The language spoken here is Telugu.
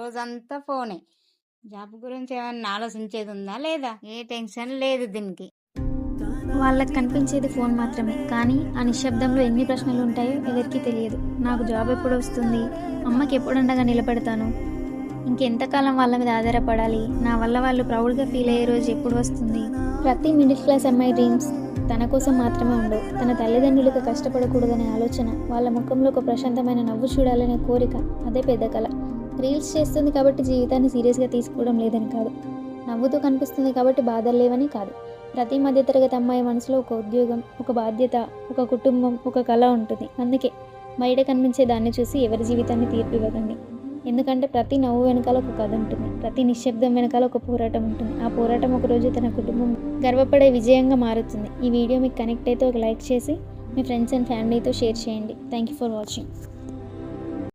రోజంతా ఫోనే. జాబ్ గురించి ఏమన్నా ఆలోచించేది ఉందా లేదా? ఏ టెన్షన్ లేదు దీనికి. వాళ్ళకి కనిపించేది ఫోన్ మాత్రమే, కానీ ఆ నిశ్శబ్దంలో ఎన్ని ప్రశ్నలు ఉంటాయో ఎవరికీ తెలియదు. నాకు జాబ్ ఎప్పుడు వస్తుంది, అమ్మకి ఎప్పుడు అండగా నిలబెడతాను, ఇంకెంతకాలం వాళ్ళ మీద ఆధారపడాలి, నా వల్ల వాళ్ళు ప్రౌడ్గా ఫీల్ అయ్యే రోజు ఎప్పుడు వస్తుంది. ప్రతి మిడిల్ క్లాస్ అమ్మాయి డ్రీమ్స్ తన కోసం మాత్రమే ఉండవు. తన తల్లిదండ్రులకు కష్టపడకూడదనే ఆలోచన, వాళ్ళ ముఖంలో ఒక ప్రశాంతమైన నవ్వు చూడాలనే కోరిక, అదే పెద్ద కళ. రీల్స్ చేస్తుంది కాబట్టి జీవితాన్ని సీరియస్గా తీసుకోవడం లేదని కాదు, నవ్వుతూ కనిపిస్తుంది కాబట్టి బాధలు లేవని కాదు. ప్రతి మధ్యతరగతి అమ్మాయి మనసులో ఒక ఉద్యోగం, ఒక బాధ్యత, ఒక కుటుంబం, ఒక కళ ఉంటుంది. అందుకే బయట కనిపించే దాన్ని చూసి ఎవరి జీవితాన్ని తీర్పు ఇవ్వకండి. ఎందుకంటే ప్రతి నవ్వు వెనకాల ఒక కథ ఉంటుంది, ప్రతి నిశ్శబ్దం వెనకాల ఒక పోరాటం ఉంటుంది. ఆ పోరాటం ఒకరోజు తన కుటుంబం గర్వపడే విజయంగా మారుతుంది. ఈ వీడియో మీకు కనెక్ట్ అయితే ఒక లైక్ చేసి మీ ఫ్రెండ్స్ అండ్ ఫ్యామిలీతో షేర్ చేయండి. Thank you for watching.